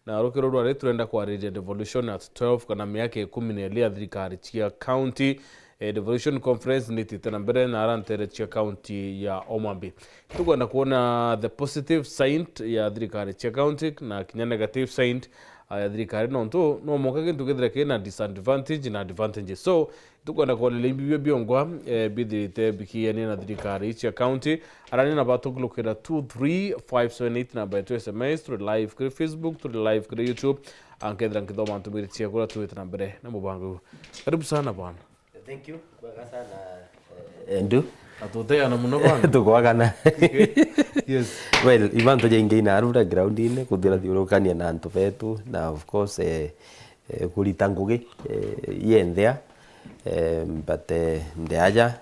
na rukiro rwari turenda kwa Radio Devolution at 12 kana miaka 10 ya Thrikari Cia Kaunti. Devolution Conference ni titana mbere na arantere Cia Kaunti ya Omambi. Tukwenda kuona the positive side ya Thrikari Cia Kaunti na kinya negative side ya Thrikari nonto no moka kintu kithire na disadvantage na advantage. So tukwenda kwa limbi biongwa bidite bikiani na Thrikari Cia Kaunti arani na batukulukira 23578 na by SMS through live kuri Facebook through live kuri YouTube ankethra nkithoma ntumiri cia kura tuwita mbere na mubango. Karibu sana bwana. Thank you. Kwa sana Endo. Atotea na muno bwana. Tukwagana. Yes. Well, ivanto jengi na arura ground ine kuthira thiurukania na antu betu na of course kulitanguge yendea but ndeaja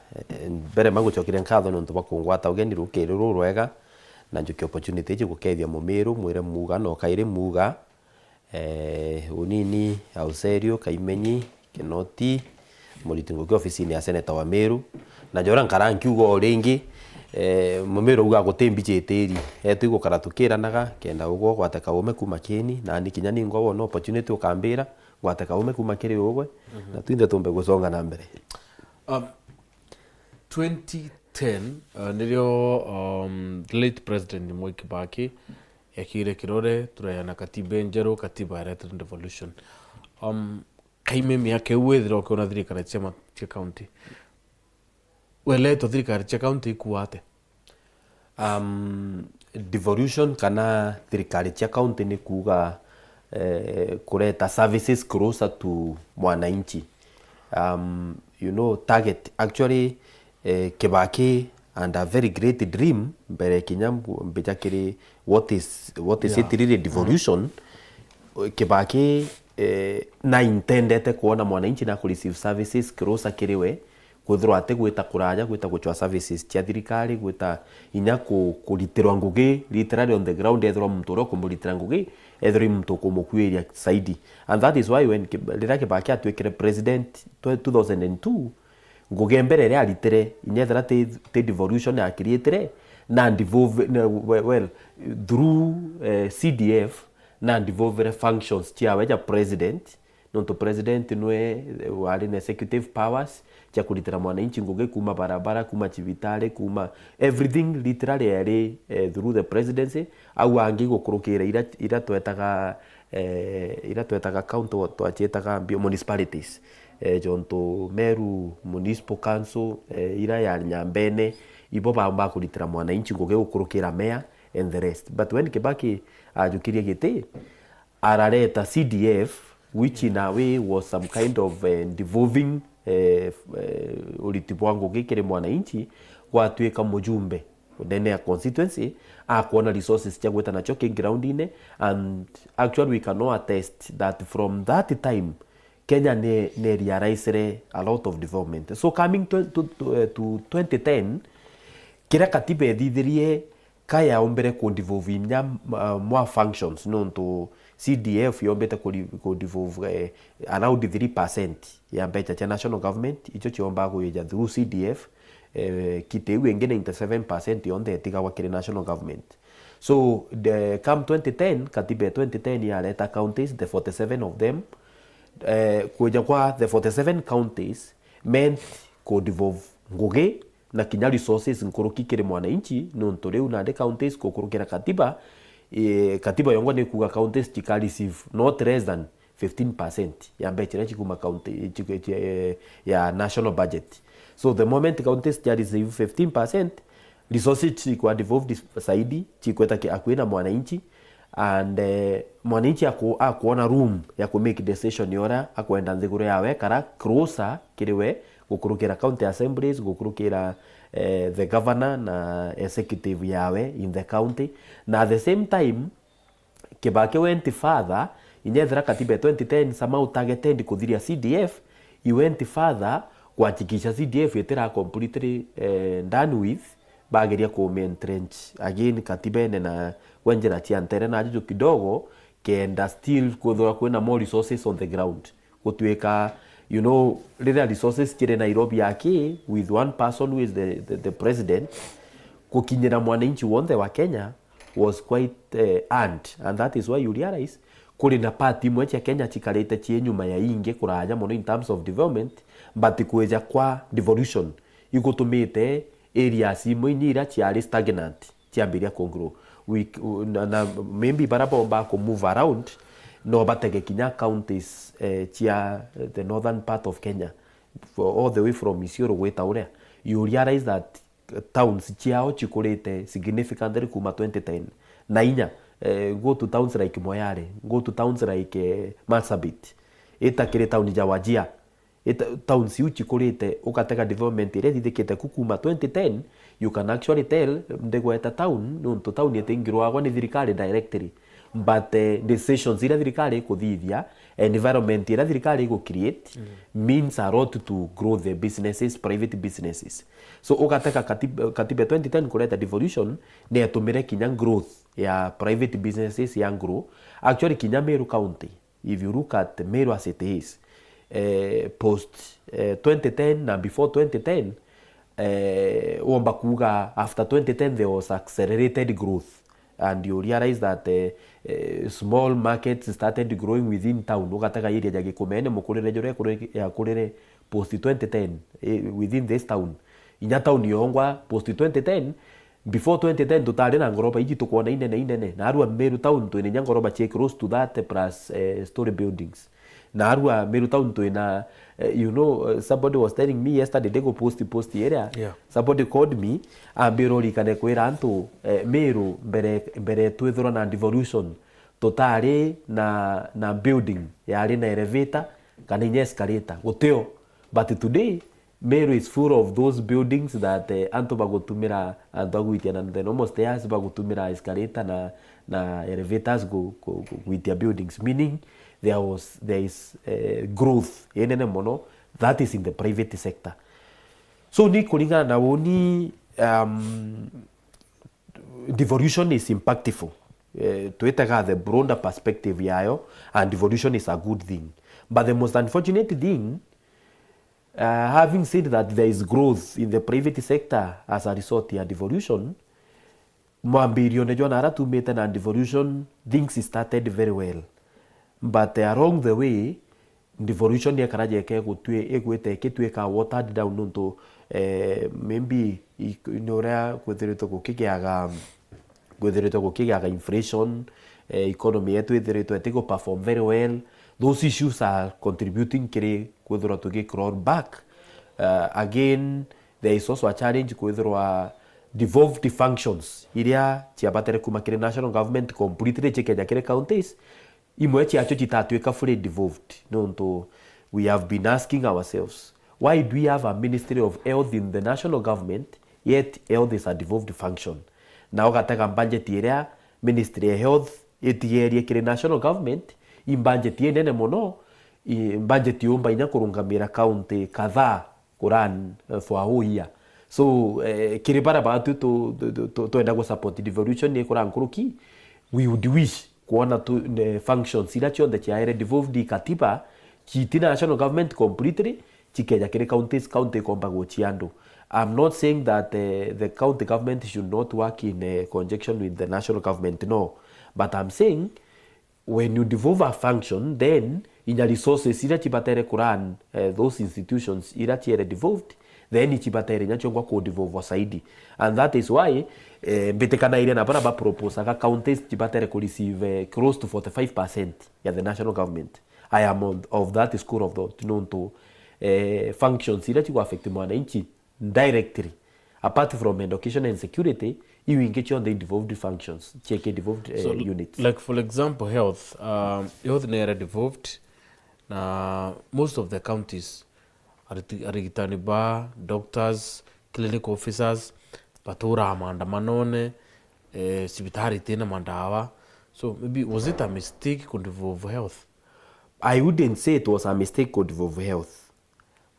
mbere maguchokire nkatho nontu bakungwata ugeni rukiri rurwega na njuki opportunity ji gukethia mumiru mwire muga no kaire muga unini AUCELIU KAIMENYI Kinoti muritingo ki office ya SENETA wa MERU na jora nkara nkiugo ringi mumiru uga gutembi cheteri etu karatukiranaga kenda ugo gwateka ume kuma kini na ni kinya ningo wona opportunity ukambira gwateka ume kuma kiri ugwe na twinde tumbe gusonga na mbere. 2010 nilio late president Mwai Kibaki yakire kirore turayana katiba njeru katiba ya Devolution. Kaime miaka uwethira ukiona Thrikari Cia Kaunti weleto Thrikari Cia Kaunti ikuate devolution kana Thrikari Cia Kaunti ni kuga kureta services closer to mwananchi. You know, target actually Kibaki and a very great dream mbere kinyambu mbijakiri what is it really devolution. Kibaki na intendete kuona mwananchi na receive services closer kiriwe kuthirwa ate gwita kuraja gwita guchwa services cia thirikari gwita inya kulitirwa ngugi literally on the ground ethirwa mtoro kumulitira ngugi ethirwa mtu kumukuiria saidi. And that is why when Kibaki atwikire president 2002 ngugi mbere ria alitire inya ethira te devolution ya create na devolve well through CDF na devolve functions cia weja president nonto president nwe wali na executive powers cia kulitira mwananchi ngugi kuma barabara kuma civitari kuma everything literally yari through the presidency au angi gukurukira ira twetaga county twachetaga municipalities jonto MERU municipal council ira ya Nyambene ibo ba kulitira mwananchi ngugi gukurukira mayor and the rest. But when Kibaki ajukirie gite arareta CDF which in a way was some kind of devolving ulitibwa ngugi kire mwananchi gwatwika mujumbe ndene ya constituency akuona resources cia gweta nacho ground ine. And actually we can attest that from that time Kenya ne realized a lot of development. So coming to 2010 kira katiba ethithirie kaya ombere ku devolve nya more functions nonto CDF yombete ku devolve around 3% ya beta cha national government icho chiomba kuja through CDF kiteu engene 97% yonde etiga wakire national government. So the come 2010 katiba 2010 ya leta counties the 47 of them kuja kwa the 47 counties meant ku devolve ngugi na kinya resources nkuruki kire mwananchi nonto riu na de counties kukurukira katiba katiba yongwa ni kuga counties chika receive not less than 15% ya mbechera chikuma county ya national budget. So the moment counties ya receive 15% resources chikwa devolved saidi chikweta akwina mwananchi and mwananchi akuona room ya ku make decision yora akwenda nziguru yawe kara closer kiriwe gukurukira county assemblies gukurukira the governor na executive yawe in the county. Na at the same time Kibaki went further inyethira katiba 2010 somehow targeted kuthiria CDF he went further kuhakikisha CDF itira completely done with bageria ku entrench again katiba na wenjera cia ntere na juju kidogo kenda still kuthora kwena more resources on the ground gutweka you know little resources kire Nairobi yake with one person who is the president kukinyira mwananchi wonde wa Kenya was quite earned, and that is why you realize kuri na part imwe cia Kenya cikarite cie nyuma ya ingi kuraja muno in terms of development, but kweja kwa devolution igutumite areas imwe nyira ciari stagnant ciambiria kugrow. Na maybe barabomba ko move around no batege kinya counties cia the northern part of Kenya all the way from Isiolo gwita uria, you realize that towns ciao cikurite significantly kuma 2010 na inya. Go to towns like Moyale, go to towns like Marsabit, kire town ja Wajia, towns yu chikurite ukateka development ile thithikite kukuma 2010. You can actually tell ndego eta town nuntu town yetingirwa ni thirikari directly, but decisions ile thirikari kuthithia environment ile thirikari go create means a lot to grow the businesses, private businesses. So ukateka katiba 2010 kuleta devolution ne atumire kinya growth ya private businesses ya grow. Actually kinya Meru County, if you look at Meru as it is, post 2010 na before 2010, uomba kuga after 2010 there was accelerated growth, and you realize that small markets started growing within town. Ukataka area ya Gikomene mukurire jore ya kurire post 2010 within this town. Inya town yongwa post 2010. Before 2010 tutari na ngoroba iji tukuona inene na arua Meru town tu ina ngoroba che close to that plus story buildings. Na arua Meru town tu ina somebody was telling me yesterday they go post area. Yeah. Somebody called me ambirori kane kwira antu Meru bere twithura na devolution tutari na building yari na elevator kana inya escalator guteo, but today Meru is full of those buildings that anto bagutumira antaguitia na the normal stairs bagutumira escalator na elevators go with their buildings, meaning there is growth enene mono that is in the private sector. So ni kulinga na woni devolution is impactful tuetaga the broader perspective yayo, and devolution is a good thing, but the most unfortunate thing, having said that there is growth in the private sector as a result of devolution, mwambirio nejo nara tumete na devolution, things started very well, but along the way devolution yakaraje yake gutwe egwete kitweka watered down nunto maybe inora kwethiritwo gukigiaga inflation, economy yetu ethiritwo etiko perform very well. Those issues are contributing kiri kwethirwa tugi crawl back. Again, there is also a challenge kwethirwa devolved functions iria ciabatere kuma kiri national government completely chikeja kiri counties imwe ciacho citatwika fully devolved. Nonto we have been asking ourselves, why do we have a ministry of health in the national government yet health is a devolved function? Na ugatega budget iria ministry of health etigerie kiri national government budget yenene mono, budget yomba inya kurungamira county kadhaa kuran for a whole year. So kiri bara batu to enda go support devolution ni kuran kuruki, we would wish kuona to the functions ila chonde chaire devolved katiba chitina national government completely chikeja kiri county komba go chiando. I'm not saying that the county government should not work in conjunction with the national government, no, but I'm saying when you devolve a function, then in the resources ila chibatere kuran those institutions ila chiere devolved, then chibatere nyachongwa ko devolve saidi, and that is why betekana ile na bara propose aka counties chibatere ko receive close to 45% ya the national government. I am of that school of thought, to functions ila chiku affect mwananchi directly apart from education and security, you engage on the devolved functions, check devolved units. Like for example, health near devolved. Most of the counties are ba doctors, clinic officers, patura mandamanone, sibitari tena mandawa. So maybe was it a mistake to devolve health? I wouldn't say it was a mistake to devolve health,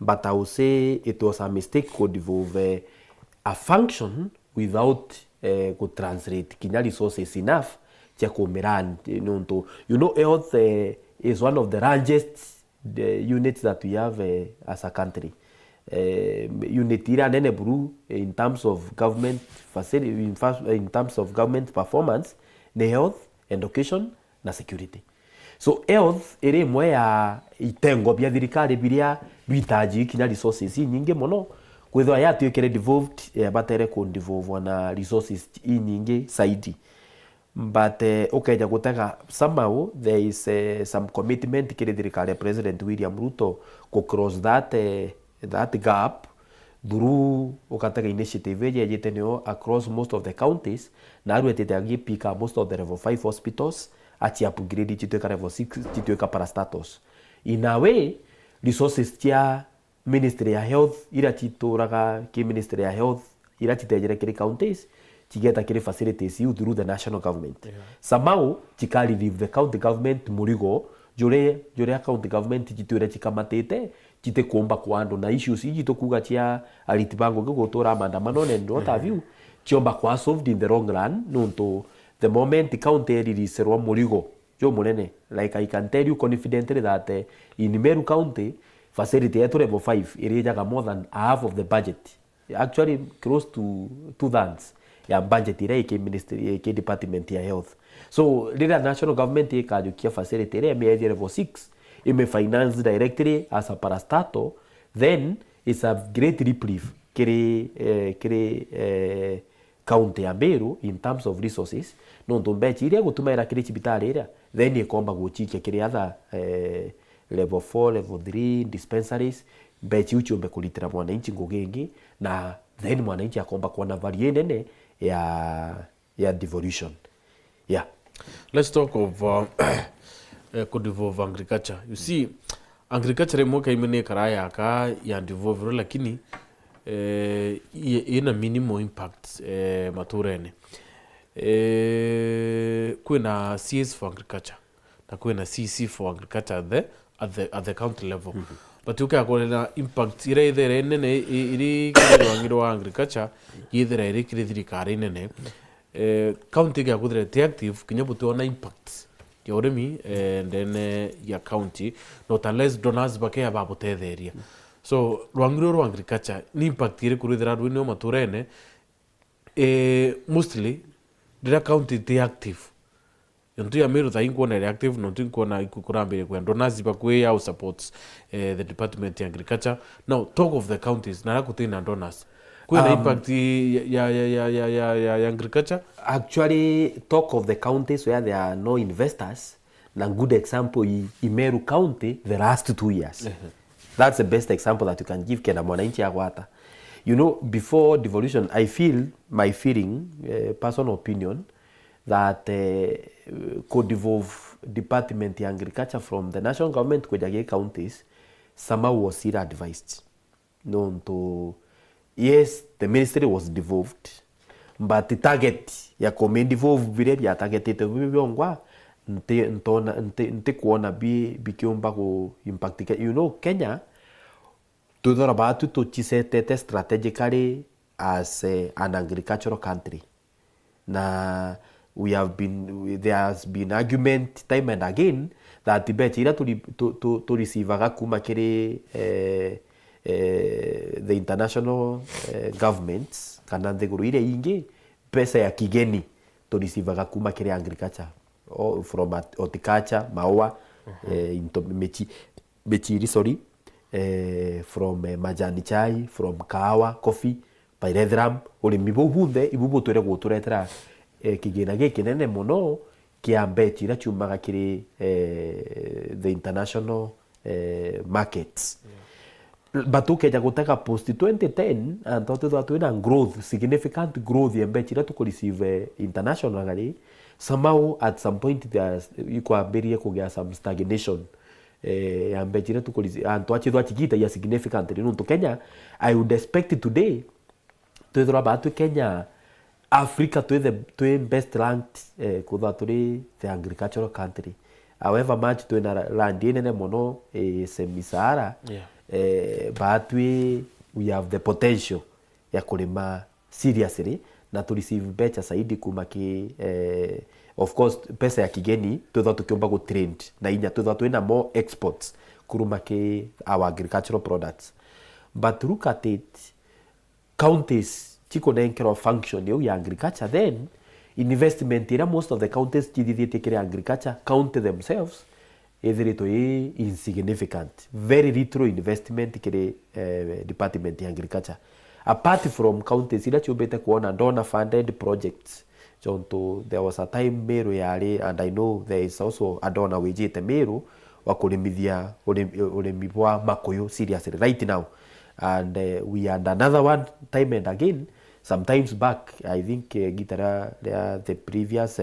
but I would say it was a mistake to devolve a function without could translate kinya resources enough to kumiran. Health is one of the largest units that we have as a country. unit ira nene buru in terms of government facility, in terms of government performance ni health, education na security. So health iri imwe ya itengo bia thirikari biria bitaji kinya resources nyingi muno kwithwa yatuikire devolved batere ku devolve na resources nyingi saidi. But ukeja gutega somehow there is some commitment kiri thirikari President William Ruto ku cross that gap through ukatega initiative yejete nio across most of the counties na arwetete agipika most of the level 5 hospitals ati upgrade chitweka level 6 chitweka parastatus. In a way resources tia Ministry ya Health ira chituraga ki Ministry ya Health ira chitejere kiri counties chigeta kiri facilities you through the national government. Somehow chikali leave the county government murigo jure county government chitwira chikamatete chite kuomba kwa andu na issues iji kuga chia alitibango gutora maandamano and what have you chiomba kwa solved in the long run nonto the moment the county release murigo jo munene like I can tell you confidently that in Meru County facility yetu level 5 irijaga more than half of the budget, actually close to 2/3 ya budget ire ke ministry ke department ya health. So the national government ikajukia facility ire ya level 6 ime finance directly as a parastato, then it's a great relief kiri county ya Meru in terms of resources no mbechi iria gutumaira kiri cibitari iria then ikomba guchikia kiri other level 4 level 3 dispensaries mbechi uchombe kulitira mwananchi ngugingi na then mwananchi akomba kuona value nene ya devolution. Yeah, let's talk of devolve agriculture. You see agriculture mo kaimene karaya ka ya devolve lakini ina minimal impact maturene. Kuna CS for agriculture na kuna CC for agriculture at the county level. But ukakona impact ire ithere nene iri kirwangirwa agriculture yithere iri thirikari nene county ga kuthire active kinyabuto na impact ya urimi and then ya county not unless donors bakaya babutetheria. So rwangiro agriculture ni impact iri kurithira rwino maturene mostly the county they active ntu ya Meru tha inkuona reactive no ntu inkuona ikukurambire kwa donors bakwe au supports the department ya agriculture. Now talk of the counties na kutina donors kuna impact ya agriculture. Actually talk of the counties where there are no investors na good example in Meru County the last 2 years. That's the best example that you can give kena mwananchi agwata. You know, before devolution I feel my feeling personal opinion that could devolve department ya agriculture from the national government kujage counties somehow was ill advised. No, to yes, the ministry was devolved, but the target ya come devolve vile ya target ite vivyongwa nte kuona bikiomba ku impact. You know, Kenya to about to chisete strategically as an agricultural country. Na there has been argument time and again that Tibet ira to receive kuma kiri the international governments kana ndeguru ile ingi pesa ya kigeni to receive kuma kiri agriculture from horticulture maua into mechiri sorry from majani chai, from kahawa, coffee, pyrethrum uri mibo bunde ibubo twere guturetera kigena giki nene muno kiambechi ira chumaga kiri the international markets. But ukeja gutaka post 2010 and thought that growth, significant growth yambechi ira to receive internationally. Somehow at some point there's equal barrier kugia some stagnation. Yambechi ira to receive and tuachi tuachigita ya significant no to Kenya. I would expect today to about Kenya Africa to the best ranked the agricultural country. However much to land in mono semi-Sahara, but we have the potential ya kulima seriously na to receive better saidi kumaki of course pesa ya kigeni to tukiomba go trend na inya to more exports kurumaki our agricultural products. but look at it, counties chiko nenkero function ya agriculture, then investment ira most of the counties chithithiete kire agriculture county themselves ethirito insignificant, very little investment kire department ya agriculture, apart from counties ira chiobete kuona donor funded projects. So there was a time MERU yari, and I know there is also a donor wijite MERU wa kulimithia ulimi bwa makoyo seriously right now, and we had another one time and again sometimes back, I think gitara the previous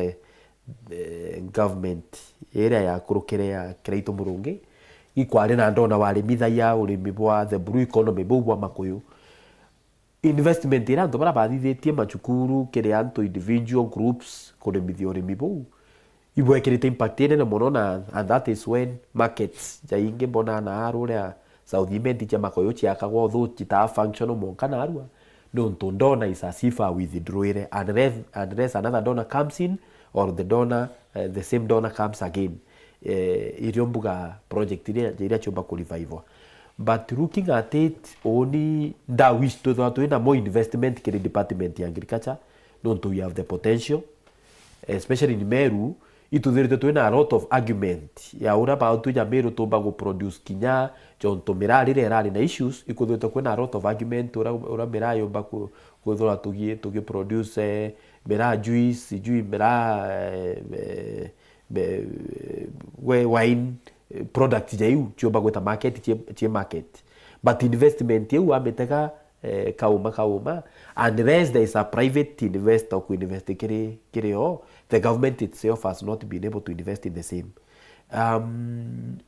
government area ya kurukire ya Kiraito Murungi ikwari na ndona wali mithaia ulimi bwa the blue economy bwa makoyo investment ira ndo bara bathithietie machukuru kire anto individual groups kurimithia ulimi bwa ibwekirite impact ene muno, na and that is when markets jainge bona na aruria South Imenti cha makoyo chiakagwa otho chita function monka na arua no ndona is as if withdrawing unless another donor comes in or the donor the same donor comes again iriombuga project ira chomba ku revival. But looking at it, only that wish to that we more investment in the department of agriculture, don't we have the potential, especially in MERU. Itu there to a lot of argument. Ya ura about to MERU to bago produce kinya, John to mirali rali na issues. You could to a lot of argument ura mirayo baku kudola to get produce mira juice, mira wine product jeu choba go ta market che market, but investment you ameteka kauma, and rest there is a private investor who invest kire the government itself has not been able to invest in the same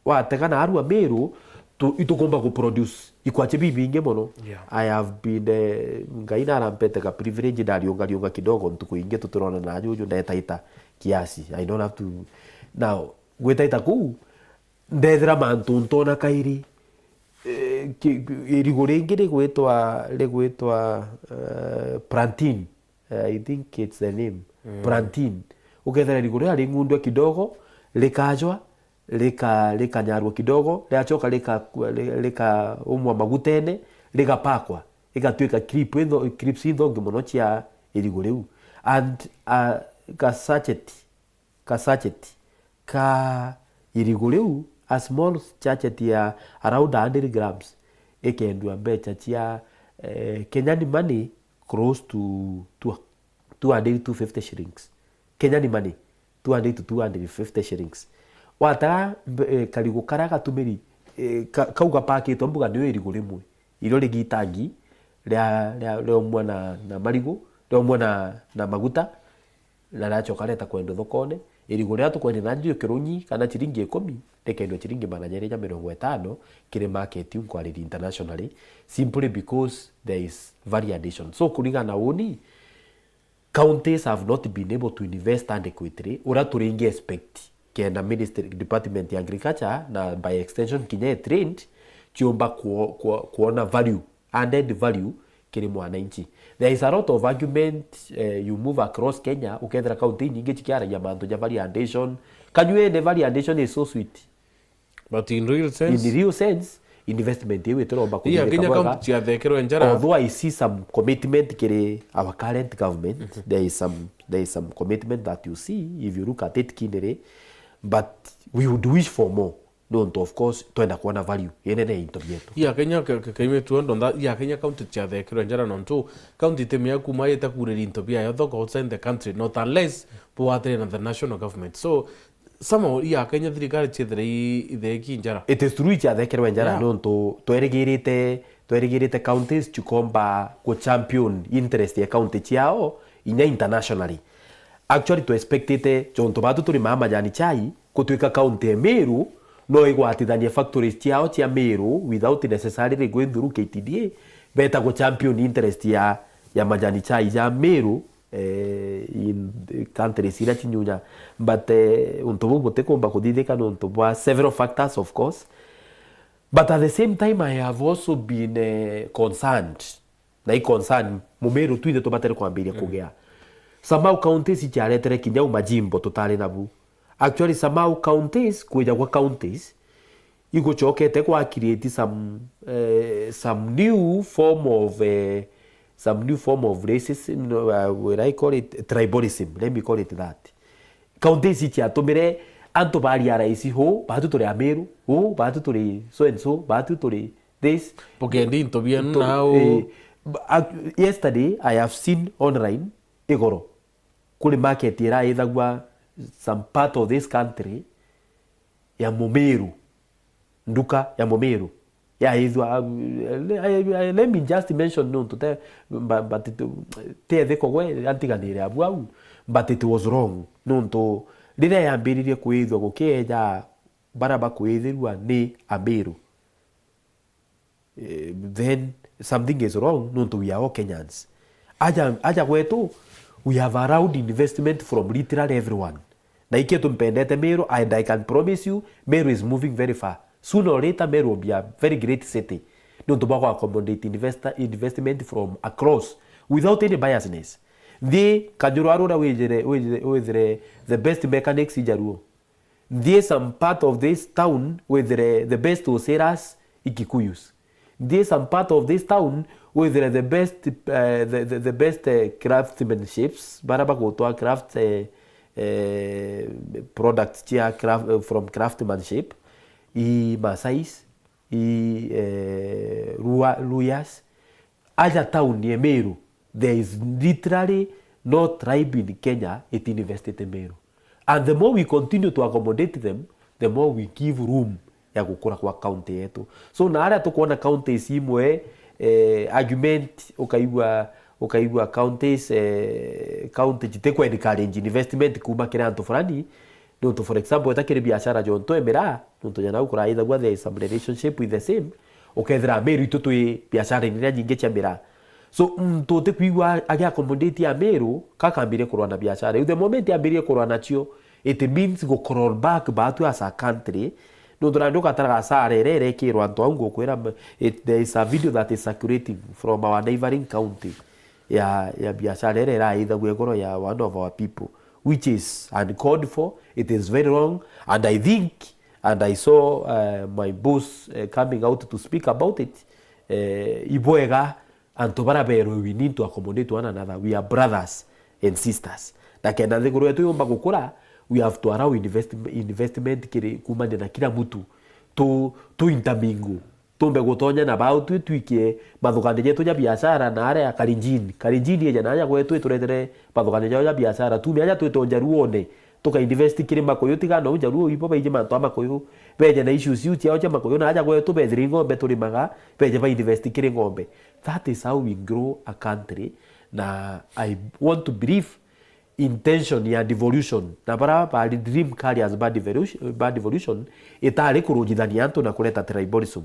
wa teka na arua MERU to itukomba ku produce ikwache bibinge mono. I have been ngaina rampete ka privilege dalionga kidogo ntuko inge tuturona na juju na taita kiasi. I don't have to now gwetaita ku ndethera mantu ntona kairi irigorenge legwetwa plantain, I think it's the name plantain. Ukethera rigore ali ngundwa kidogo likajwa likanyarwa kidogo liachoka lika umwa magutene likapakwa ikatwika clips indonge muno chia irigoreu, and ka sachet ka irigoreu a small sachet ya around 100 grams ikendwa becha chia Kenyan money close to 250 shillings. Kenyan money 200 to 250 shillings. Wata karigo karaka tumiri kauga paketwa mbuga ndio irigo rimwe iro rigitangi leo mwana na marigo leo mwana na maguta na nacho kareta kwenda thokone irigo ria tukwenda na ndio kirunyi kana chiringi 10 rekendo chiringi 450 kire market inquiry internationally, simply because there is variation. So kulingana woni counties have not been able to invest adequately ora turingi expect kenda ministry department ya agriculture na by extension kinya trained chiomba kuona value, added value kile mwananchi. There is a lot of argument you move across Kenya ukethera county nyingi chikiara ya manto ya variation. Can you the variation is so sweet, but in real sense investment yewe turomba ku Kenya county chia thekero njara. Although I see some commitment kile our current government there is some commitment that you see if you look at it kinere, but we would wish for more. Don't of course twenda kuona value yenene into yetu Kenya kaimetu ndo Kenya county chia thekero njara nonto county temia kuma yeta kureri into bia yotho outside the country not unless puatre na the national government. So somehow Kenya Thrikari Cia Kaunti njara it is true chia thekero njara nonto twerigirite counties chukomba ko champion interest ya county chiao inya internationally. Actually to expected jonto batu turi mama jani chai kutwika county MERU no igwatithania factories chiao chia MERU without necessarily going through KTDA beta go champion interest ya majani chai ya MERU in countries ira chinyunya, but untobo botekomba kudithika no untobo several factors of course, but at the same time I have also been concerned na concern mumeru tuithe tubatere kwambiria kugea somehow counties icharetere kinya majimbo tutari nabu. Actually somehow counties kuja kwa counties iguchokete kwa create some new form of racism, what I call it tribalism, let me call it that. Kaunti ici ciatumire antu bari araisi ho batu turi Ameru ho batu turi so and so batu turi this Pokendi into bien now. Yesterday I have seen online igoro kuli market ira ithagwa some part of this country ya Mumeru, nduka ya Mumeru ya ithwa let me just mention no to tell but te theko gwe antiganire abu au but it was wrong no to rire yambiririe kuithwa gukeja baraba kuithirwa ni Ameru. Then something is wrong no to we are all Kenyans. Aja kwetu we have around investment from literally everyone. Na ikie tumpendete Meru, and I can promise you Meru is moving very far. Sooner or later Meru will be a very great city. No to accommodate investment from across without any biasness. They Kajuru Arora with the best mechanics in Jaruo. They some part of this town with the best oseras Ikikuyus. They some part of this town with the best the best craftsmanships. Barabagotoa craft products from craftsmanship. I Masais, I Luyas. Aja town near Meru. There is literally no tribe in Kenya it invested in Meru. And the more we continue to accommodate them, the more we give room ya gukura kwa county yetu. So na aria tukuona counties imwe argument ukaigwa counties county jitekwa encourage investment kuma kira antu fulani no to for example etakire biashara jonto emera no to yana ukura either there is some relationship with the same ukethira Meru itutu biashara ni nyingi cha mera. So mtote kuigwa agi accommodate ya Meru kakambire kurwa na biashara. The moment yambire kurwa nacio it means go crawl back batu as a country. No durando katara sarere kiro anto ango kwera there is a video that is circulating from our neighboring county ya biashara era either gwegoro ya one of our people which is uncalled for. It is very wrong, and I think and I saw my boss coming out to speak about it. Iboega and Tobarabero, we need to accommodate one another. We are brothers and sisters. Nakenda thiguru yetu yomba gukura, we have to allow investment kiri kumane na kila mutu to intermingle. Tumbe gutonya na bautu twikie mathukane yetu ya biashara na are ya Kalenjin ye jana ya kwetu turetere mathukane ya biashara tumia ya tweto Jaruone tuka invest kiri makoyo tigano Jaruo ipo beje manto makoyo beje na issues yu tia ocha makoyo na aja kwetu bedri ngombe tulimaga beje ba invest kiri ngombe. That is how we grow a country. Na I want to believe intention ya devolution na para dream carriers bad devolution itari kurujithania antu na kuleta tribalism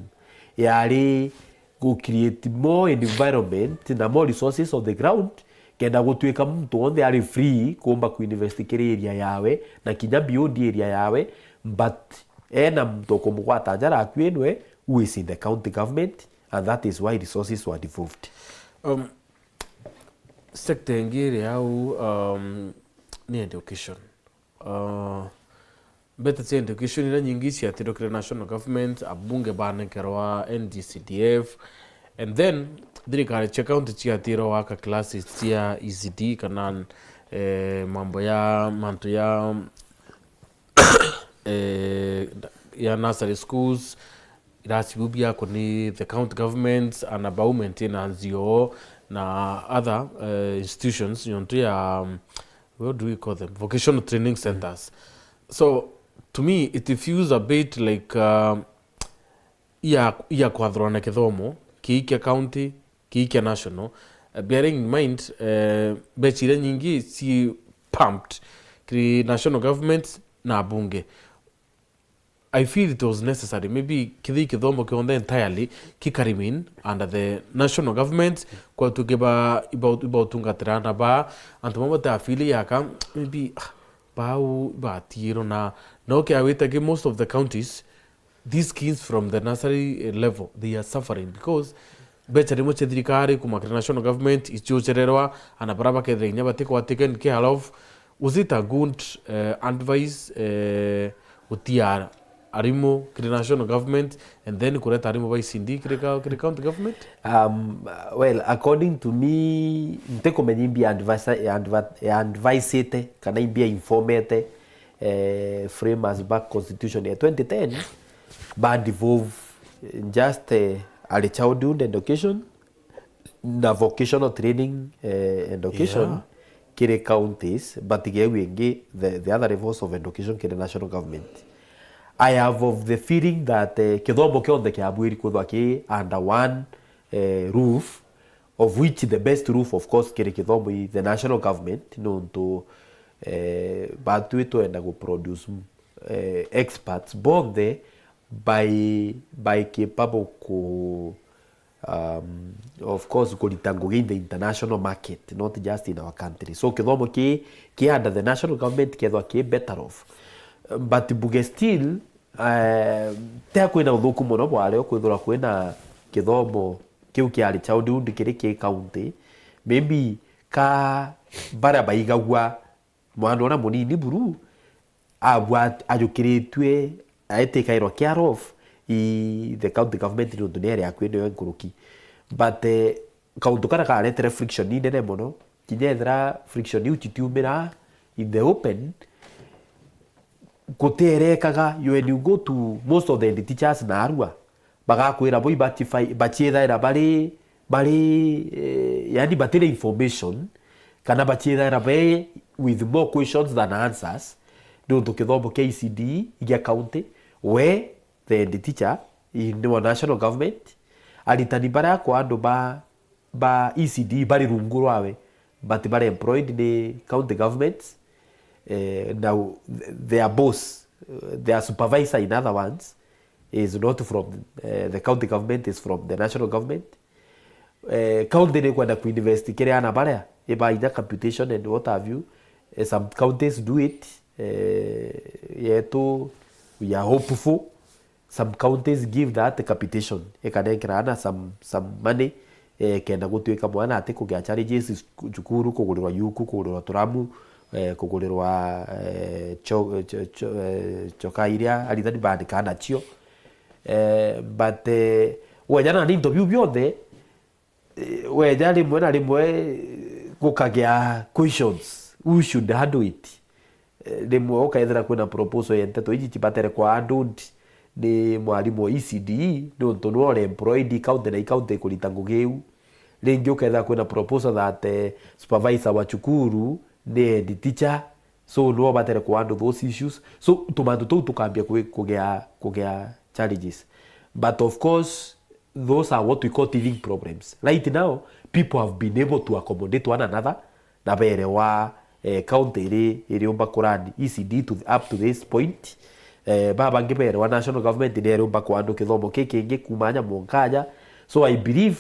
yari go create more environment na more resources on the ground kenda gutuika mtu onde ari free kumba ku investigate area yawe na kinya beyond area yawe but ena mtu kumugwata njara akwenwe who is in the county government, and that is why resources were devolved. Sector ngiri au ni education. Better education ina nyingi cia tirokire national government abunge banekerwa NDCDF, and then Thrikari Cia Kaunti cia tiro waka classes cia ECD kana mambo ya mantu ya ya nursery schools irasibubia kuni the county governments and about maintenance yo na other institutions yonto ya what do we call them, vocational training centers. So to me it feels a bit like iya kwadrona kithomo kiikia county kiikia national, bearing in mind bechire nyingi si pumped ki national government na bunge. I feel it was necessary. Maybe kithi kithomo kionde entirely kikarimin under the national government kwa tugeba about tungatirana ba antumama ta afili yaka maybe ba tiro na okay awita most of the counties these kids from the nursery level they are suffering because better much Thrikari kuma national government ichuchererwa anabaraba kedrenya batiko taken care of. Was it a good advice utiara arimu kiri national government and then kureta arimu ba ICD kiri county government? Well, according to me, nteko menyimbia advice kana imbia informate frame as back constitution ya 2010 but devolve just early childhood education na vocational training education kiri counties but igewingi the other levels of education kiri national government. I have of the feeling that kithomo kionthe kiabwiri kuthwa ki under one roof, of which the best roof of course kiri kithomo the national government nonto batu enda go produce experts both there by capable ko of course kulitangugia in the international market, not just in our country. So kithomo ki under the national government kethwa ki better off. But buge still te kwina uthuku muno bware kwithura kwina kithomo kiu kiari childhood kiri ki county maybe ka bara baigagwa mwana ona munini buru abwa ajukiritwe aitikairwo care of the county government no dunere yakwene yo nkuruki but kauntu kana ka letter friction ni nene muno kinyethra friction yu titiumira in the open kuterekaga when you go to most of the teachers na arua bagakwira boy bachithaira bari yani batire information kana bachithaira be with more questions than answers no tukithomo KCD igia county where the teacher in the national government aritani bara kwa andu ba ECD bari rungu rwawe but bari employed in the county governments. Now their boss, their supervisor in other ones is not from the county government, is from the national government. County ne kwenda ku university kire ana bara eba ina computation and what have you. Some counties do it. Yeto we are hopeful. Some counties give that computation. Ekana ana some money kenda gutwika mwana ate kugia challenges jukuru kugulirwa yuku kugulirwa turamu kugulirwa choka iria arithani bandika nacio but wejana ni interview byothe weja rimwe na rimwe gukagia questions who should handle it rimwe ukaethera kwina proposal ya nteto iji tibatere kwa adult ni mwalimu ECD no tonore employed county na county kulitangugiu ringi ukaethera kwina proposal that supervisor wa chukuru the teacher so no batere ko handle those issues so tumandu tu tukambia kugea challenges but of course those are what we call teething problems. Right now people have been able to accommodate one another na bere wa county iri umba kurani ECD to up to this point baba ngibere wa national government iri umba kwando kithomo kingi kumanya monkaja. So I believe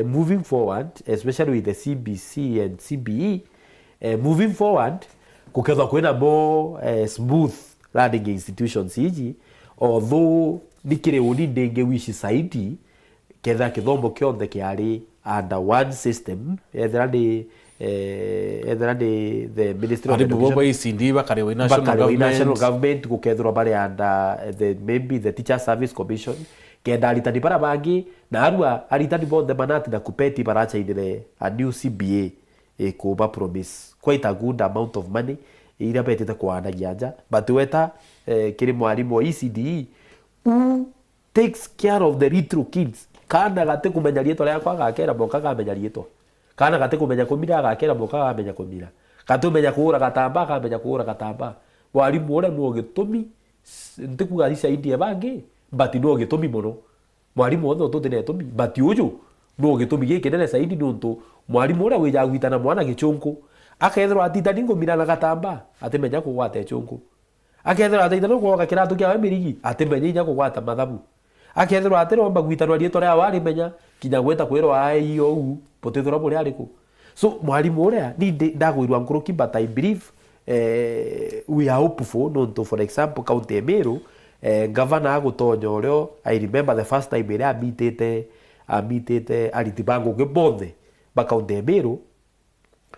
moving forward especially with the CBC and CBE moving forward kukethwa kwina more smooth learning institutions iji although nikire uni ndenge wishi saidi ketha kithomo kionthe kiari under one system ethera ni the ministry of education ICD bakari wa national government kukethwa bari under maybe the teacher service commission kenda aritani bara bangi na arua aritani bonde manati na kupeti baracha indire a new CBA kuba promise quite a good amount of money ira betete kwa gianja but weta kiri mwalimu wa ECD who takes care of the little kids kana gate kumenya rieto ria kwa gakera moka kamenya rieto kana gate kumenya kumira gakera moka kamenya kumira katumenya kuura gatamba kamenya kuura gatamba mwalimu ore no gitumi ntikuga cia India bangi but no gitumi muno mwalimu othe tutine tumi but uju no gitumi giki nene saidi nuntu mwalimu ore wija gwitana mwana gichunku akethera atita ningo mirana gatamba atemenya kugwata chunku akethera atita no kuoka kiratu kia mirigi atemenya nya kugwata mathabu akethera atero mba gwitanwa rieto ria wari menya kinya gweta kwiro aiyo potethera buri ariku. So mwalimu ore ni ndagwirwa nkuruki but I believe we are hopeful nuntu for example county MERU governor agutonyo rio I remember the first time ira amitete aritibango gebothe ba county MERU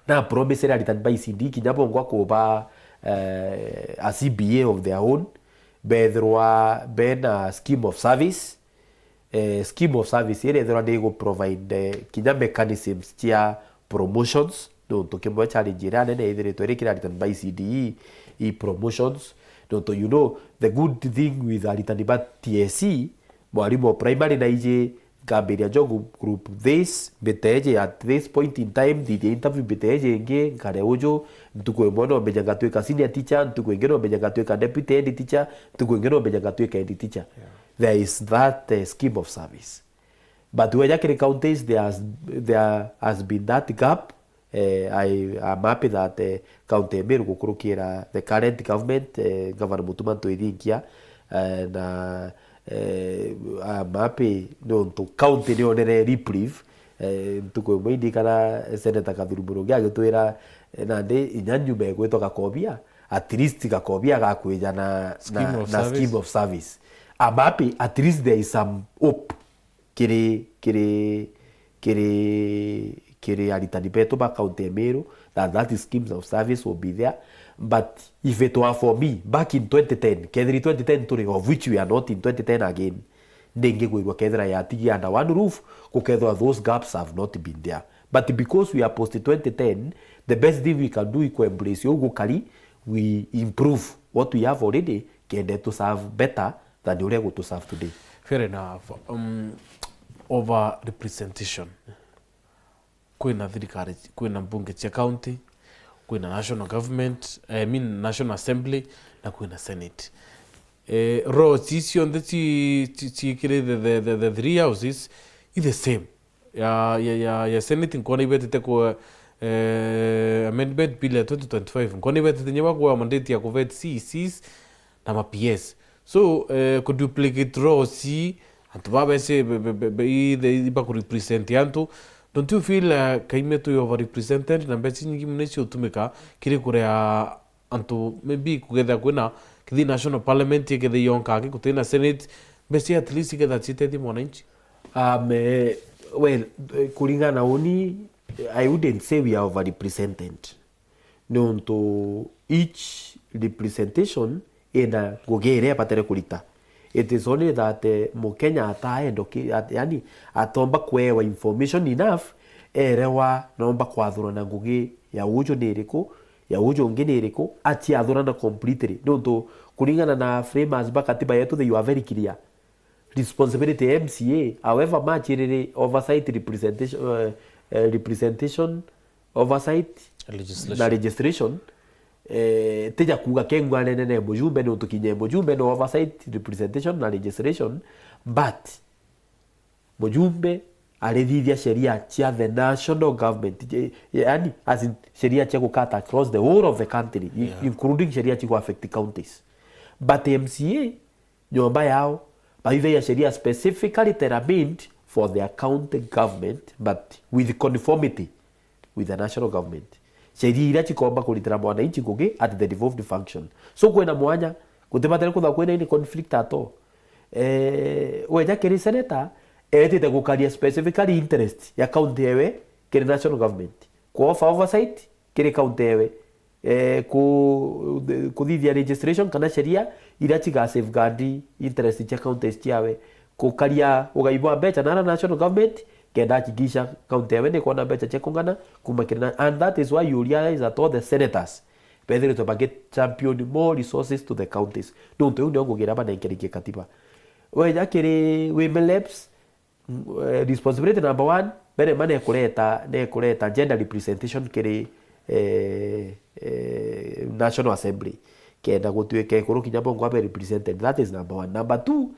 na promise aritani ba ICD kinya bongo kuba a CBA of their own bethwa bena scheme of service scheme of service ire thora ni go provide kinya mechanisms cia promotions no to kimwe challenge ira nene ithire to ire kira written by CDE promotions no to you know the good thing with written by TSC mwalimu primary na ije Gambia jogo group this beteje at this point in time the interview beteje nge kare ojo ntuko mbono bejaga tweka senior teacher ntuko ngeno bejaga tweka deputy head teacher ntuko ngeno bejaga tweka head teacher. There is that scheme of service, but where Thrikari counties there has been that gap. I am happy that county MERU gukurukira the current government governor Mutuma Toithinkia and I'm happy no to county ni onere reprieve tuko mwindi kana Seneta Kathurumuro gagitwira na ndi inyanyu megwetwa Gakobia at least Gakobia gakwija na scheme of service. I'm happy at least there is some hope kiri aritani beto ba county MERU that schemes of service will be there. But if it were for me back in 2010, Kedri 2010 of which we are not in 2010 again, Nenge go Kedra Yati under one roof, Kokedra those gaps have not been there. But because we are post 2010, the best thing we can do is to embrace Yogo Kali, we improve what we have already, get to serve better than you are to serve today. Fair enough. Over representation. Kwina Thrikari, kwina mbunge cia county, kwina national government, national assembly, na kwina senate. Roles icio ciikire the three houses is the same. Ya senate nkona ibetete kwa amendment bill 2025 nkona ibetete nyewa kwa mandate ya kuvet CCs na ma-PS. So could duplicate roles antu babese iba ku represent yantu. Don't you feel Kaimetu you overrepresented na mbesi nyingi mnesi utumika kiri kurea antu maybe kugedha kwena kithi national parliament kithi yonkagi kutina senate mbesi at least kigetha chiteti mwananchi? Well, kulingana uni I wouldn't say we are overrepresented. No, to each representation ina gogere patere kulita. It is only that Mukenya ataendo yani atomba kwewa information enough erewa nomba kwathura na ngugi ya ujo niriko ya ujo ngi niriko ati athura na completely no to kulingana na framers bakatiba yetu they are very clear responsibility MCA however much it oversight representation oversight legislation teja kuga kengwa nene mujumbe no tukinye mujumbe no oversight representation na legislation but mujumbe alithithia sheria cia the national government yani as in sheria cia gukata across the whole of the country including sheria cia affect counties but MCA nyomba yao baithia sheria specifically determined for their county government but with conformity with the national government. Sheria ira chikomba kulitira mwananchi ngugi at the devolved function. So kwena mwanya gutibatera kutha kwena ini conflict ato. Weja kiri senator etite gukaria specifically interest ya county ewe kiri national government. Kwa oversight kiri county ewe kuthithia registration kana sheria ira chiga safeguard interest ya counties ciawe kukaria ugaibwa mbeca na national government kenda chigisha county ewe ni kona mbeca cia kungana kumakirina and that is why you realize that all the senators Pedro to get champion more resources to the counties. Don't you know kugira bana ikerike katiba. Weja kiri women reps responsibility number 1 bere mane kuleta gender representation kiri National Assembly kenda gutuike kuru kinyabongwa be represented. That is number 1. Number 2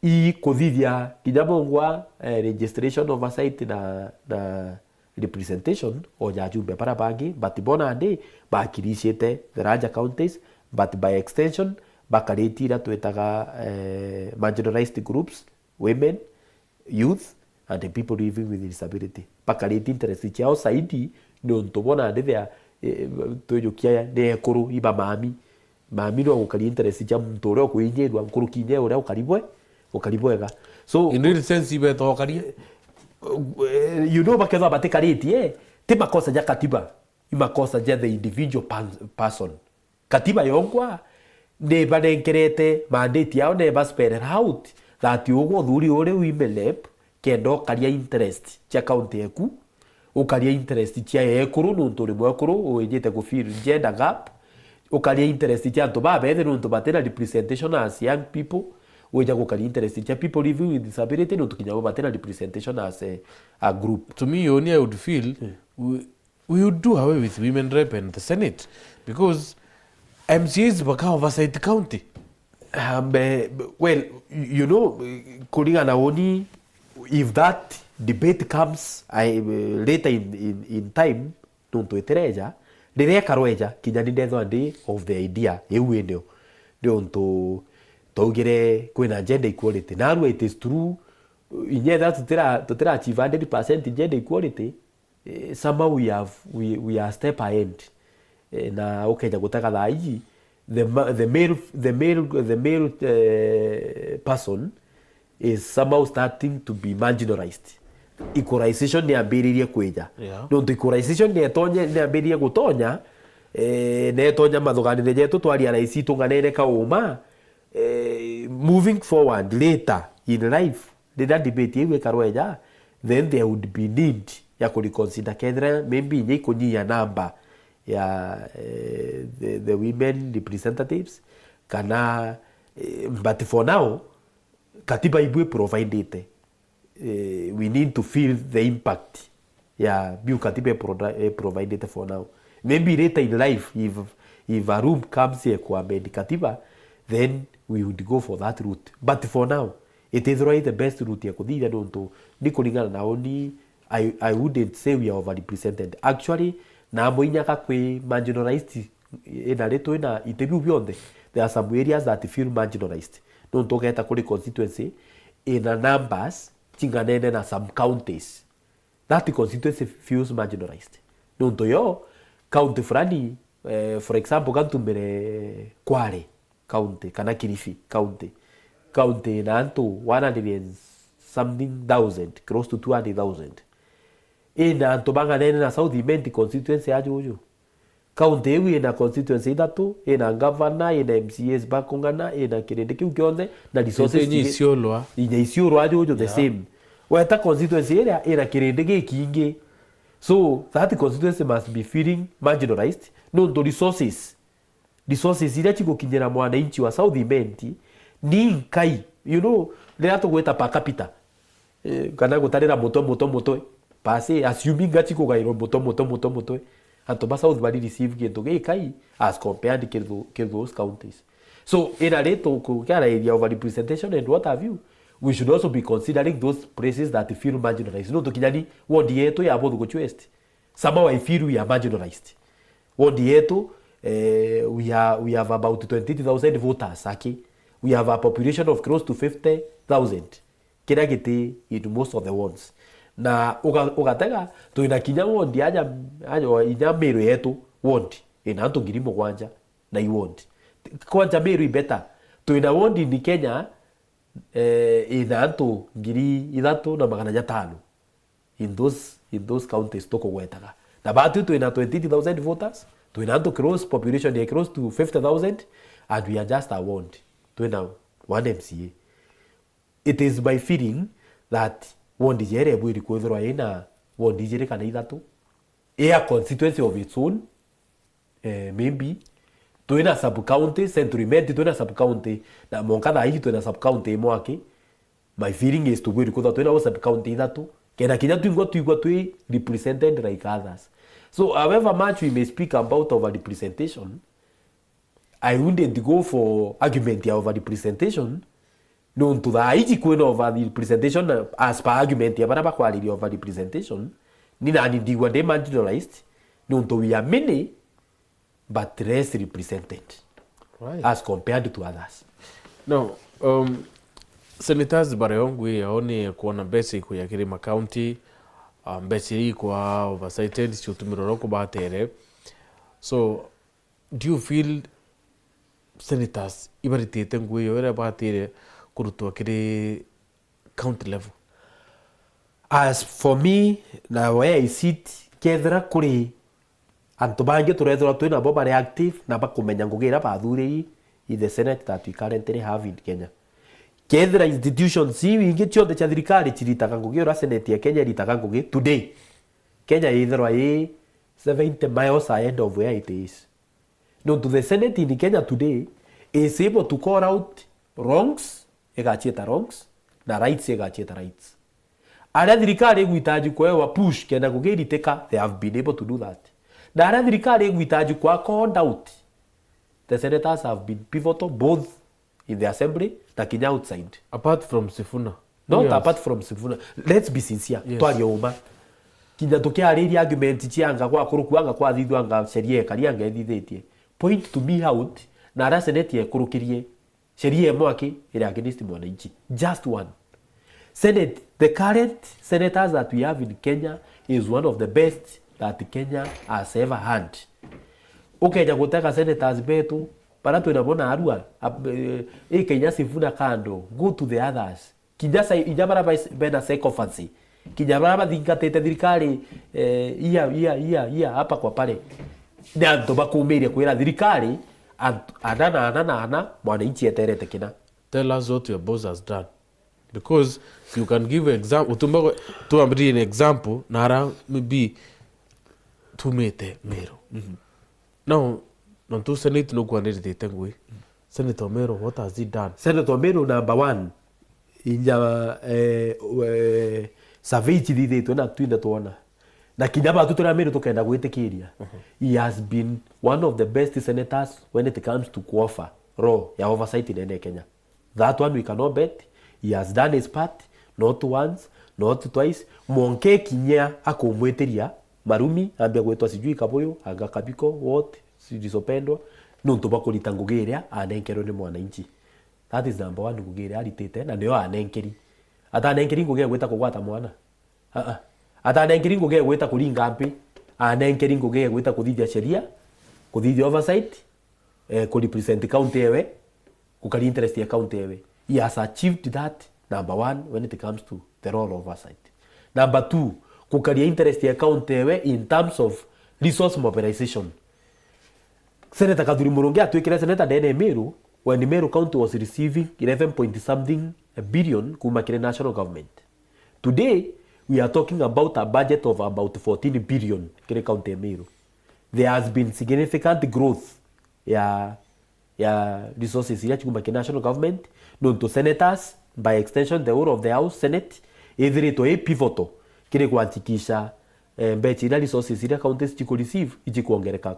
i kuthithia kinyabongwa registration oversight na representation o jajumbe para bangi but bona ande bakirishite the larger counties but by extension bakaretira twetaga marginalized groups, women, youth and the people living with disability bakareti interest ciao saidi no tubona ande there toyokia ne kuru iba mami no gukari interest cia mtore okuinyirwa nkuru kinye ure ukaribwega so in real sense ibe to okaria you know baketha batekariti ti makosa ya katiba imakosa ya the individual person katiba yonkwa neba nenkerete mandate yao neba spell it out that yogo thuri ore women rep kendo karia interest cia county eku ukaria interest cia ekuru nuntu ri mwekuru ujite ku fill gender gap ukaria interest cia antu babethe nuntu batena representation as young people uja gukaria interest cia people living with disability nuntu kinya batena representation as a group. To me only I would feel we would do away with women rep and the Senate because MCAs baka oversight county. Well, you know, kulingana oni, if that debate comes later in time, nuntu etereja, riria karoeja kinya ni ndetho andi of the idea eu eneo nuntu togire kwina gender equality. Now it is true, inyetha tutira achieve 100% gender equality. Somehow we are step ahead. Na okenya gutaka thaiji the male person is somehow starting to be marginalized. Equalization ni ambiririe kweja no equalization ni etonye ni ambiririe gutonya ne etonya mathuganire jetu twaria raisi tunganene ka uma moving forward later in life the debate yewe karweja then there would be need ya ku reconsider kedra maybe nye kunyia number ya the women representatives kana but for now katiba ibwe provided we need to feel the impact ya bill katiba provided for now. Maybe later in life if a room comes here kwa amend katiba then we would go for that route, but for now it is right the best route ya kuthira nonto ni kulingana na oni. I wouldn't say we are overrepresented. Actually, na moinyaka kwe marginalized ina leto ina interview beyond. There are some areas that feel marginalized. Don't talk at a constituency in a numbers chinganene na some counties. That constituency feels marginalized. Don't to yo county frani for example kantumbere Kware county kana Kilifi county na anto 100 something thousand close to 200,000. Ina tobanga nene na South Imenti constituency ajo ujo. County ewi ina constituency idatu, ina governor, ina MCAs bakungana, ina kirende kiu kionde, na resources ina isiolwa ajo ujo the same. Weta constituency area ina kirende kinge. So that constituency must be feeling marginalized. No the resources ila chiko kinyera mwananchi wa South Imenti ni nkai. You know, le ato gweta per capita. Kana gutarira moto pase assuming gachiko gairo moto anto basa udbari receive gento kai as compared to those counties. So in a rate to kara area of representation and what have you, we should also be considering those places that feel marginalized. No to kinyani wodi yetu ya bodu go west. Somehow I feel we are marginalized. Wodi yetu we have about 20,000 voters okay. We have a population of close to 50,000. Kira gete in most of the ones. Na ugatega tuina kinya wondi aja inya Meru yetu wondi ina antu ngiri mugwanja na iwondi kwanja Meru ibeta tuina wondi ni Kenya ina antu ngiri ithatu na magana jatano in those counties toko gwetaga na batu tuina 20,000 voters tuina antu close population ya close to 50,000 and we are just a wondi tuina one MCA. It is by feeling that wondi jere bwiri kwethirwa ina wondi jere kana ithatu a constituency of its own. Maybe tuina sub county Central Imenti tuina sub county na monkatha hii tuina sub county mwake. My feeling is to bwiri kwethirwa tuina sub county ithatu kena kinya tuigwa twi represented like others. So however much we may speak about over representation, I wouldn't go for argument ya over representation. No to the iji kwena over the representation as per argument ya baraba kwalili over representation nina andiwa de marginalized. No to we are many but less represented, right, as compared to others. No, senators bareyongwe yaone kuona basic ya Kirima County basic kwa oversighted chutumiro ko batere. So do you feel senators ibaritete ngwe yore batere kuruto kiri county level? As for me, na where I sit kethra kuri antu bange turethora twina bo bari active na bakumenya ngugira bathuri in the Senate that we currently have in Kenya. Kethra institutions ingi ciothe cia thirikari ciritaga ngugi ura Senate ya Kenya iritaga ngugi today. Kenya ithirwa 70 miles ahead of where it is. No, to the Senate in Kenya today is able to call out wrongs, egacheta wrongs, na rights egacheta rights. Aria thirikari igwitaji kwa push kenda kugiriteka, they have been able to do that. Na aria thirikari igwitaji kwa called out, the senators have been pivotal both in the assembly na kinya outside. Apart from Sifuna. Not apart from Sifuna. Let's be sincere. Yes. Twari uma. Kinya tukiariria argument cianga kwa kurukuanga kwa thithwanga sheria karia ngethithitie. Point to me out na aria senate yekurukirie sheria mwaki ira against mwananchi. Just one. Senate, the current senators that we have in Kenya is one of the best that Kenya has ever had. Ukenya guteka senators betu para tunabona arua Kenya Sifuna kando, go to the others. Kijasa ijabara bena psychopathy. Kijabara thingatete thirikari iya hapa kwa pale. Na ndo bakumiria kwira thirikari ana mwananchi eterete kina. Tell us what your boss has done. Because you can give an example. Utumba tuambie an example nara maybe tumete Meru. Now, non Senate no kuandirite tengwe. Senator Meru, what has he done? Senator Meru number one inja survey chidithitwe na twinda tuona. Na kinyaba tutura Meru tukenda gwitikiria. He has been one of the best senators when it comes to offer raw ya oversight in Kenya. That one we cannot bet. He has done his part, not once, not twice. Monke kinya akomweteria marumi ambia gwetwa sijui kaboyo aga kabiko what sijisopendwa no ntoba kulita ngugiria anenkerwo ni mwananchi. That is number one ngugiria aritete na ndio anenkeri. Ata anenkeri ngugiria gweta kugwata mwana. Ata anenkeri ngugiria gweta kuringa mpi. Anenkeri ngugiria gweta kuthithia sheria, kuthithia oversight, ku represent county ewe, kukari interest ya county ewe. He has achieved that, number one, when it comes to the role of oversight. Number two, kukaria interest ya county ewe in terms of resource mobilization. Senator Kaduri Murungi atwikira Senator Dene Meru, when Meru County was receiving 11 point something billion kuma kire national government. Today, we are talking about a budget of about 14 billion kire county Meru. There has been significant growth ya resources ya kuma kire national government. No to senators, by extension the whole of the House Senate, either to a pivotal kile kuantikisha mbechi ila resources ila counties chiko receive iji kuongereka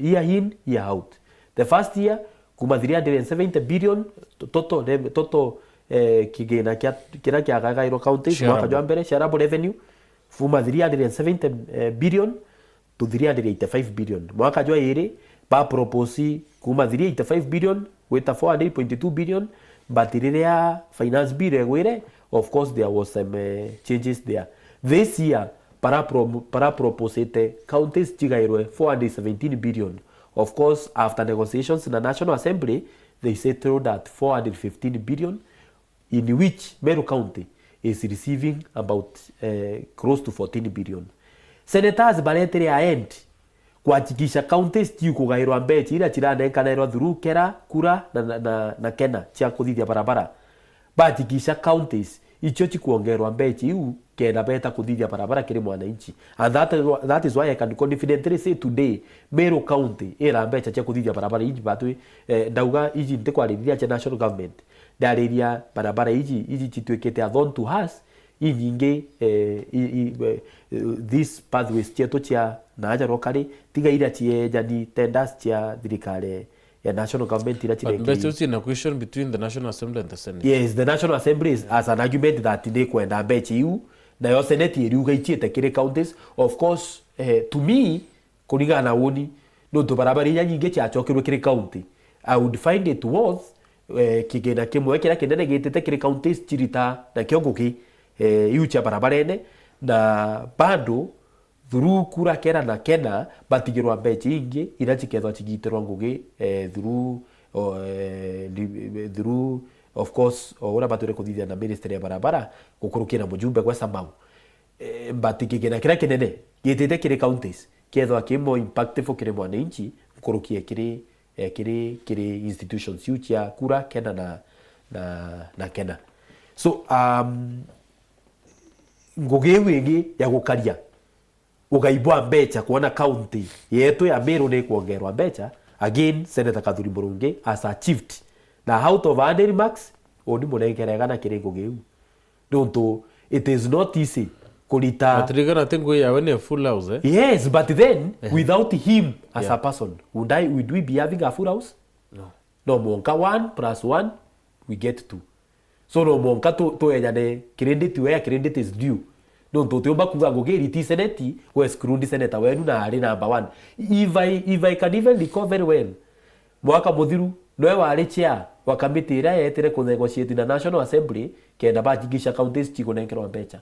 year in year out. The first year kuma 370 billion total kigena kira kia gagairo counties mwaka jwa mbere shareable revenue fuma 370 billion to 385 billion. Mwaka jwa ere ba propose kuma 385 billion with a 400.2 billion. But in finance bill, of course, there was some changes there. This year, para proposite counties chigairwe 417 billion. Of course, after negotiations in the National Assembly, they settled at 415 billion, in which Meru County is receiving about close to 14 billion. Senators baleteri end kuhakikisha counties kugairwa mbechi ila chiranenkanirwa through kera kura na kena cia kuthithia barabara bahakikisha counties icho chikuongerwa mbechi iu kena beta kuthithia barabara kiri mwananchi. And that is why I can confidently say today Meru County ira mbecha cia kuthithia barabara iji batwe ndauga iji ntikwariria cha national government ndariria barabara iji chitwekete athon to us inyinge this pathways cheto chia naja rokari tiga ira chie jani tenders chia thirikari ya national government ira chile. But there's an equation between the National Assembly and the Senate. Yes, the National Assembly is as an argument that they kwenda mbechi iu na yo Senate iriuga ichiete kire counties. Of course, to me kuringa na woni no to barabara nya nyinge chia chokirwe kire county, I would find it worth kigena kimwe kira kinene gitete kire counties chirita na kiongoki iu cha barabarene na bado through kura kera na kena batigirwa mbechi ingi ira chikethwa chigitirwa ngugi through of course ora bature kuthithia na ministry ya barabara gukurukira mujumbe kwa sababu batigigena kira kinene gitete kire counties kethwa kimo impactful kire mwananchi gukurukia kire kiri institutions yu cia kura kena na kena. So ngugi wingi ya gukaria ugaibwa mbecha kuona county yetu ya Meru ni kuongerwa mbecha. Again, Senator Kathuri Murungi has achieved na out of 100 marks oni murengerega na kiri ngugi u. Don't it is not easy kulita. But Thrikari, I think we are in a full house, eh? Yes, but then without him as a person, would we be having a full house? No. No, monka 1 plus 1 we get 2. So no monka to enyane credit where credit is due. No to omba kuga ngogeri ti seneti we screwed senator wenu na ari number 1. If I can even recall very well. Mwaka muthiru noe wari chair wa committee ira yetere ku negotiate na National Assembly kenda bajigisha counties chigonenkerwa mbecha.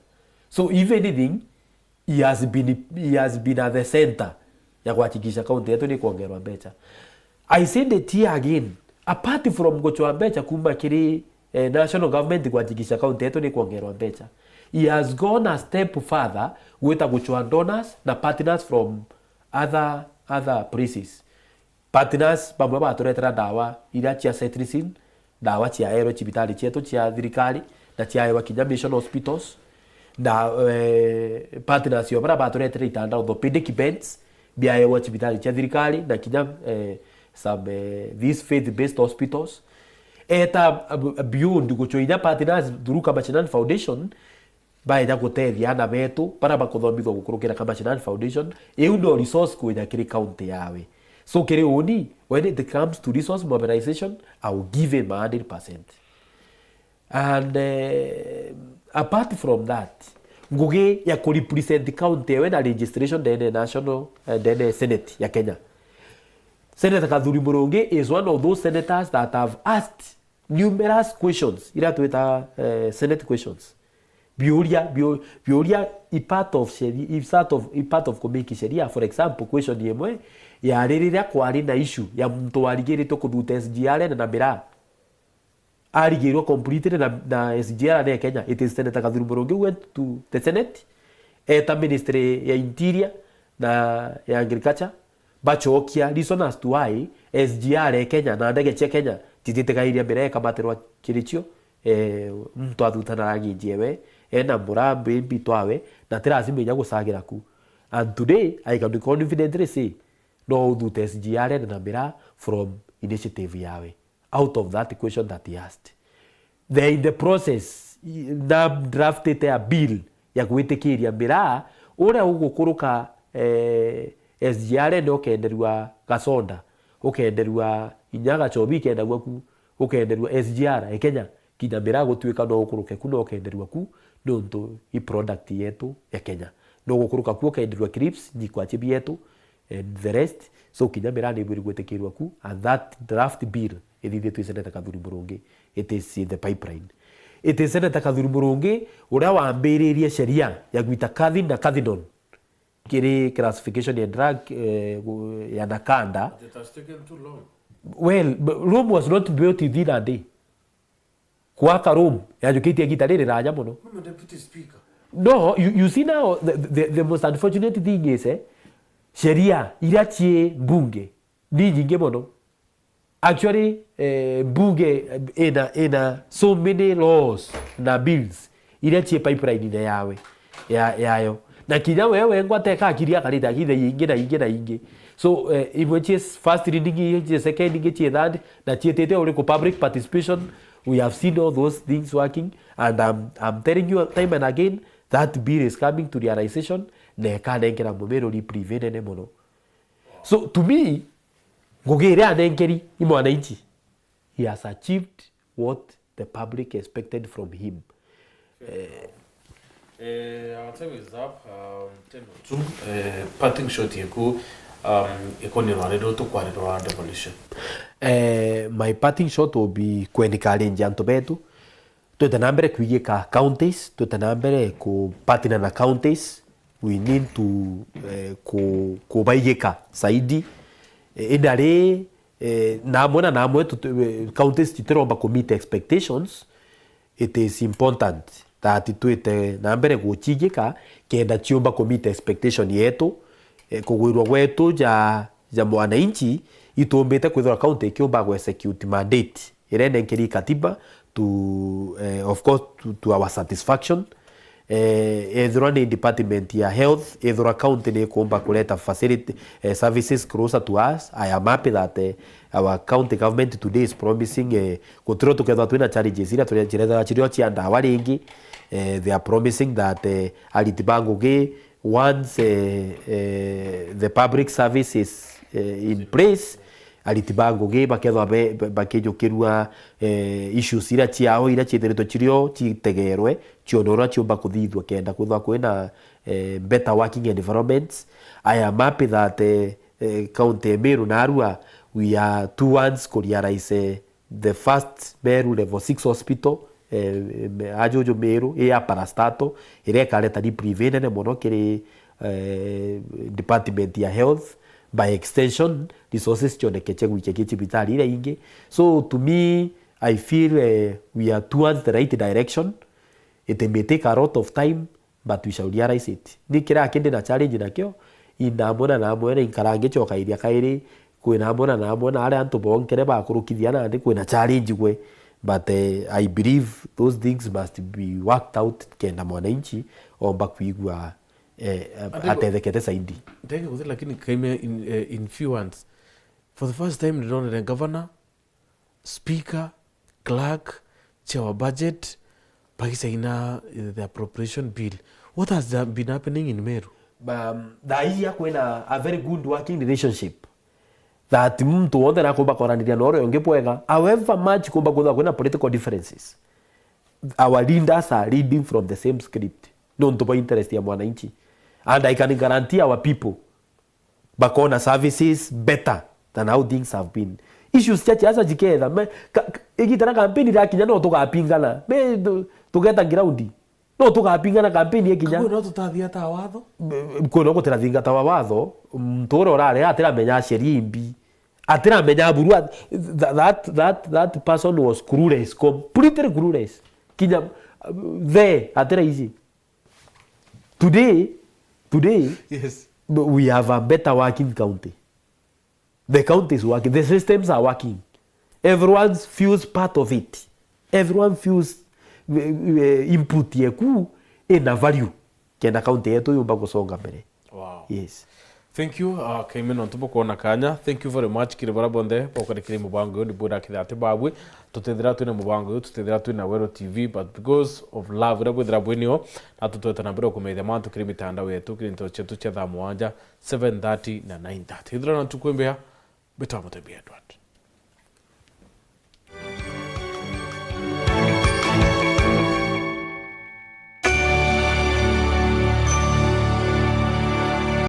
So if anything, he has been at the center ya kuhakikisha kaunti yetu ni kuongerwa mbecha. I said it here again, apart from gochwa mbecha kuma kiri national government kuhakikisha kaunti yetu ni kuongerwa mbecha, he has gone a step further with gochwa donors na partners from other places. Partners bamwe baturetera dawa ira cia cetirizine, dawa cia ero chibitari chetu cia thirikari na cia ewa kinya mission hospitals. Na partners yo bara baturetera itanda orthopedic beds bia ewa chibitari cia thirikari na kinya some these faith based hospitals. Eta beyond guchoinya partners through Kamachinani Foundation baida gutethia na betu para bakuthomithwo gukurukira Kamachinani Foundation eu no resource kunya kiri county yawe. So kiri oni when it comes to resource mobilization I will give him 100%. And apart from that, ngugi ya ku represent the county when a registration the national the Senate ya Kenya. Senator Kathuri Murungi is one of those senators that have asked numerous questions. Ila tuita Senate questions. Biuria i part of kumiki sheria. For example, question yemwe ya ririria kwari na issue ya mtu warigirito kuduta SGR na mira. Arigirwo completed na SGR ya Kenya. It is Senator Kathuri Murungi went to the Senate. Eta Ministry ya Interior na ya Agriculture. Bachokia reason as to why SGR ya Kenya na ndege cia Kenya tititekairia mbere kamaterwa kirichio mtu athutana aginjewe ena murambe bitwawe na tirazimenya gucagira ku. And today I can confidently say no uthute SGR na mbera from initiative yawe. Out of that question that he asked. They in the process na drafted a bill ya gwitikiria mbira uria ugukuruka SGR no kenderwa Gasonda ukenderwa Inyaga Chobi kenderwa ku ukenderwa SGR Kenya kinya mbira gutuika no ukuruke ku no kenderwa ku nonto i product yetu ya Kenya no gukuruka ku kenderwa Crips nyikwa chibi yetu and the rest. So kinya mbira ni buri gwetekirwa ku and that draft bill edithetwe Senator Kathuri Murungi. It is in the pipeline. It is Senator Kathuri Murungi uria wambiririe sheria ya gwita cathine na cathinol kiri classification ya drug ya nakanda. It has taken too long. Well, Rome was not built within a day. Kwaka Rome yajukitie gitariri raja muno. I'm a deputy speaker. No, you see now the most unfortunate thing is sheria iria cie bunge ni nyingi muno. Actually, bunge ina so many laws na bills iria cie pipeline ina yawe yayo. Na kinya wewe ngwateka akiria karita hithe ingi. So imwe cie first reading cie second reading cie third na cie tete uri ku public participation. We have seen all those things working and I'm telling you time and again that bill is coming to realization na kanengera mumero li prevent ne mono. So to me ngogere anenkeri ni mwananchi. He has achieved what the public expected from him. Our time is up. 10 parting shot yeku ikoni naredo to kwaredo devolution. My parting shot will be kwenikalenja antu betu tutanambere kwigika counties, tutanambere ku partner na counties. We need to kubaigika saidi indare namwe counties titiromba ku meet expectations. It is important that tuite nambere guchigika kenda chiomba ku meet expectation yetu kugwirwa gwetu ja mwananchi itumbite kwithira county kiumba go execute mandate irene nkiri katiba to of course to our satisfaction. Ethura ni department ya health, ethura county ni kuomba kuleta facility services closer to us. I am happy that our county government today is promising kutiro tukethwa twina challenges ira turejereza chirio chia ndawa ringi. They are promising that alitibanguge once the public service is in place, alitibanguge bakethwa bakijukirwa issues ira chiao ira chithiritwo chirio chitegerwe chionora chiomba kuthithwa kenda kwithwa kwina better working environments. I am happy that county MERU na Arua we are towards realize the first MERU level 6 hospital ajojo MERU ya parastato ireka leta ni prevene mono kiri department ya health, by extension resources choneke wichekichi bitali ile inge. So to me I feel we are towards the right direction. It may take a lot of time but we shall realize it. Ni kira kende na challenge nakyo inamona na amona inkarange choka iria kairi kwina amona ale antu bonkere ba kurukithiana ndi kwina challenge gwe. But I believe those things must be worked out kenda mwananchi omba kuigwa atethekete saidi. Ndege kuthi lakini kaime in few words. For the first time the governor, speaker, clerk, chair of budget pakisaina the appropriation bill. What has been happening in Meru? That is a very good working relationship. That mtu wonde na kuba koraniria noro yonge poega. However much kuba kuna political differences, our leaders are reading from the same script. Don't to interest ya mwananchi. And I can guarantee our people bakona services better than how things have been. Issues chache asa jiketha me igitana campaign ya kinya no tukapingana me tugeta ground no tukapingana campaign ya kinya no tutathia ta watho ko no gutirathia ta watho mtoro orare atira menya sheria imbi atira menya buru that person was clueless, completely clueless kinya there atira easy. Today yes, we have a better working county. The county is working. The systems are working. Everyone feels part of it. Everyone feels input yeku ina value. Kenda county yetu yumba kusonga mbere. Wow. Yes. Thank you. Kaimeni ontubo kuona kanya. Thank you very much. Kiribara bonde. Pokari kiri mubango yo. Nibuda kithate babwe. Tutethira tuina mubango yo. Tutethira tuina Wero TV. But because of love, rabu dhira bwenio. Na tutueta nabiro kumeidha mantu kiri mitandao yetu. Kiri nito chetu cha dhamu wanja. 7:30 na 9:30. Hidra na tukuembea. Beta mutebia Edward.